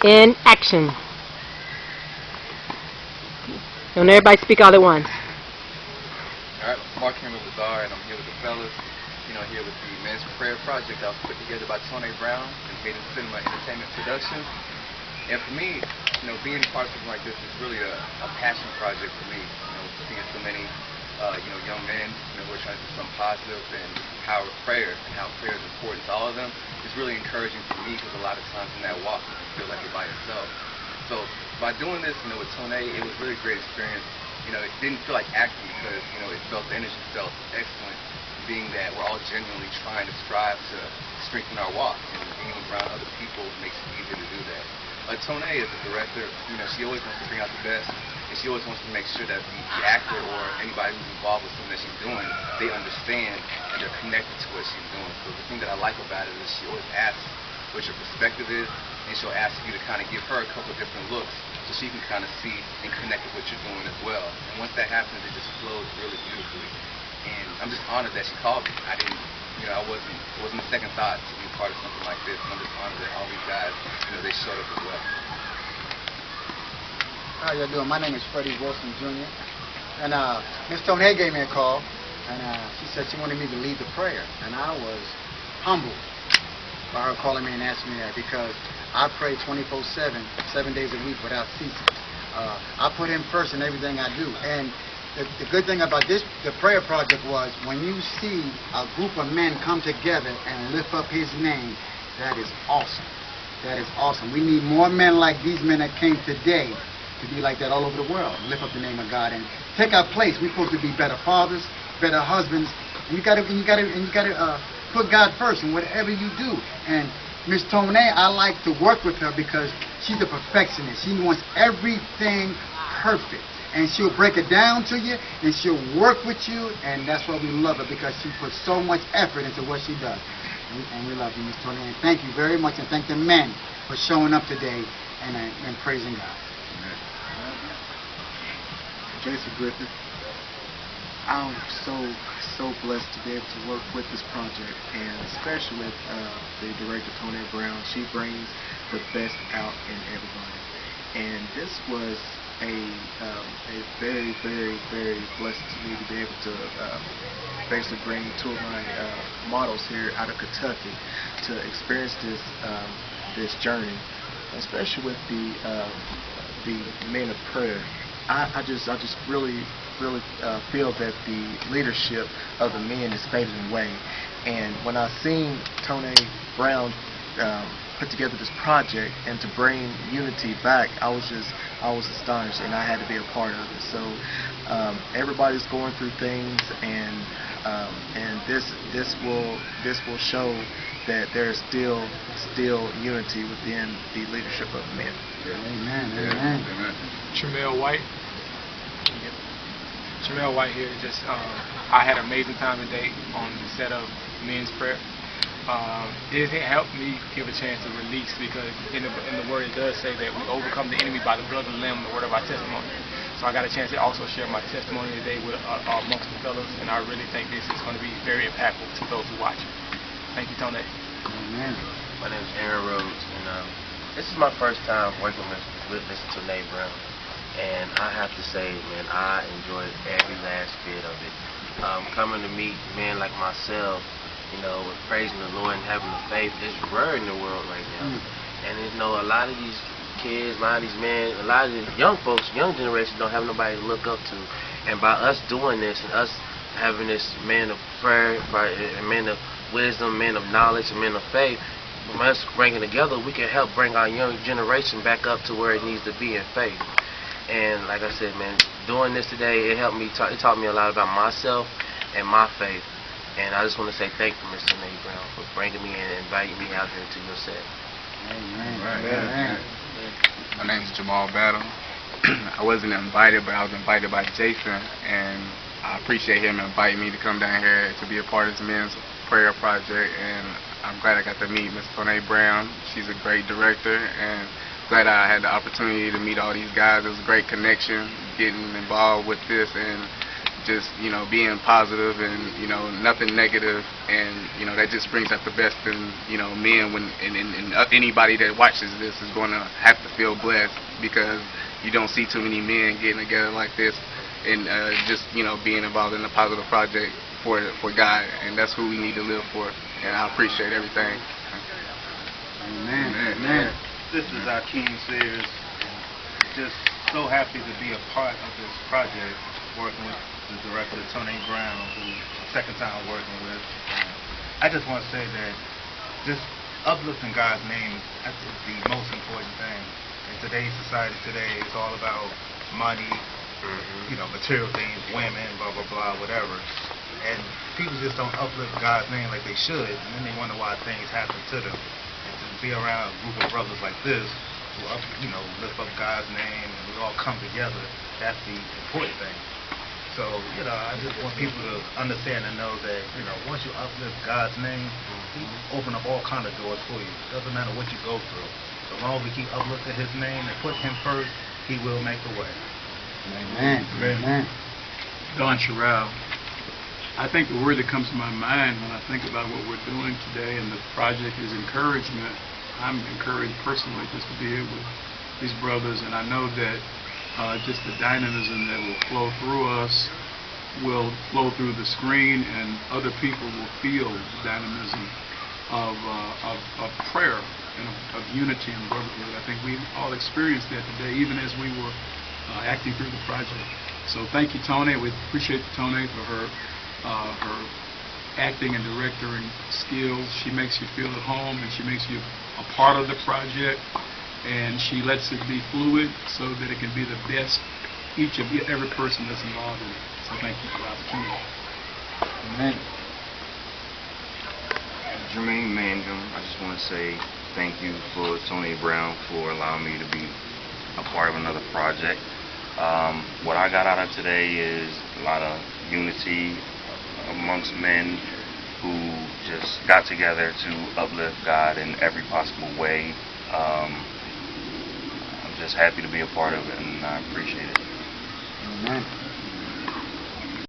In action. Don't everybody speak all at once. Alright, Mark here with Lazar, and I'm here with the fellas. Here with the Men's Prayer Project that was put together by Tony Brown and Hayden Cinema Entertainment Productions. And for me, being part of something like this is really a passion project for me. Seeing so many, young men, who are trying to do something positive and the power of prayer and how prayer is important to all of them. It's really encouraging for me because a lot of times in that walk, you feel like you're by yourself. So by doing this, with Tone, it was really a great experience. It didn't feel like acting because, the energy felt excellent, being that we're all genuinely trying to strive to strengthen our walk, and being around other people makes it easier to do that. Tone, as a director, she always wants to bring out the best, and she always wants to make sure that the actor or anybody who's involved with something that she's doing, they understand and they're connected to what she's doing. So the thing that I like about it is she always asks what your perspective is, and she'll ask you to kind of give her a couple different looks so she can kind of see and connect with what you're doing as well. And once that happens, it just flows really beautifully. And I'm just honored that she called me. I didn't, it wasn't a second thought to be a part of something like this. And I'm just honored that all these guys, they showed up as well. How y'all doing? My name is Freddie Wilson Jr. And Miss Tone gave me a call, and she said she wanted me to lead the prayer. And I was humbled by her calling me and asking me that, because I pray 24/7, 7 days a week without ceasing. I put him first in everything I do. And the good thing about the prayer project was when you see a group of men come together and lift up his name, that is awesome. That is awesome. We need more men like these men that came today to be like that all over the world. Lift up the name of God and take our place. We're supposed to be better fathers, better husbands. You gotta put God first in whatever you do. And Miss Tone, I like to work with her because she's a perfectionist. She wants everything perfect. And she'll break it down to you, and she'll work with you, and that's why we love her, because she puts so much effort into what she does. And we love you, Miss Tony. And thank you very much, and thank the men for showing up today and praising God. Jason Griffith. I'm so blessed to be able to work with this project, and especially with the director, Tony Brown. She brings the best out in everybody. And this was a very, very, very blessing to me to be able to basically bring two of my models here out of Kentucky to experience this journey, especially with the men of prayer. I just really feel that the leadership of the men is fading away. And when I seen Tony Brown put together this project and to bring unity back, I was astonished, and I had to be a part of it. So everybody's going through things, and this will show that there's still unity within the leadership of the men. Amen. Amen. Amen. Tramel White. Tramel White here. Just I had an amazing time today on the set of Men's Prayer. This helped me give a chance to release, because in the word it does say that we overcome the enemy by the blood of the Lamb and the word of our testimony. So I got a chance to also share my testimony today with amongst the fellows, and I really think this is going to be very impactful to those who watch it. Thank you, Tony. Amen. My name is Aaron Rhodes, and this is my first time working with Mr. Tone Brown. And I have to say, man, I enjoyed every last bit of it. Coming to meet men like myself, with praising the Lord and having the faith, is rare in the world right now. And a lot of these kids, a lot of these men, a lot of the young folks, young generation don't have nobody to look up to. And by us doing this, and us having this man of prayer, men of wisdom, men of knowledge, and men of faith, from us bringing together, we can help bring our young generation back up to where it needs to be in faith. And like I said, man, doing this today, it helped me. It taught me a lot about myself and my faith. And I just want to say thank you, Mr. Tone Brown, for bringing me in and inviting me out here to your set. Amen. Amen. My name is Jamal Battle. I wasn't invited, but I was invited by Jason, and I appreciate him inviting me to come down here to be a part of this Men's Prayer Project. And I'm glad I got to meet Ms. Tone Brown. She's a great director, and glad I had the opportunity to meet all these guys. It was a great connection getting involved with this, and just, being positive and, nothing negative, and, that just brings out the best in, men when, and anybody that watches this is going to have to feel blessed, because you don't see too many men getting together like this and just, being involved in a positive project for God, and that's who we need to live for, and I appreciate everything. Amen. Amen. This is Akeem Sears. Just so happy to be a part of this project, working with the director, Tony Brown, who second time working with. I just want to say that just uplifting God's name is the most important thing. In today's society today, it's all about money, material things, women, blah, blah, blah, whatever. And people just don't uplift God's name like they should, and then they wonder why things happen to them. And to be around a group of brothers like this, who lift up God's name, and we all come together, that's the important thing. So, I just want people to understand and know that, once you uplift God's name, He open up all kind of doors for you. Doesn't matter what you go through. So long as we keep uplifting His name and put Him first, He will make the way. Amen. Amen. Don Sherrell. I think the word that comes to my mind when I think about what we're doing today and the project is encouragement. I'm encouraged personally just to be here with these brothers, and I know that just the dynamism that will flow through us will flow through the screen, and other people will feel the dynamism of prayer and of unity and brotherhood. I think we all experienced that today, even as we were acting through the project. So thank you, Tony. We appreciate Tony for her acting and directing skills. She makes you feel at home, and she makes you a part of the project, and she lets it be fluid so that it can be the best every person that's involved in it. So thank you for the opportunity. Amen. Jermaine Mangum, I just want to say thank you for Tony Brown for allowing me to be a part of another project. What I got out of today is a lot of unity amongst men who just got together to uplift God in every possible way. I'm just happy to be a part of it, and I appreciate it. Amen.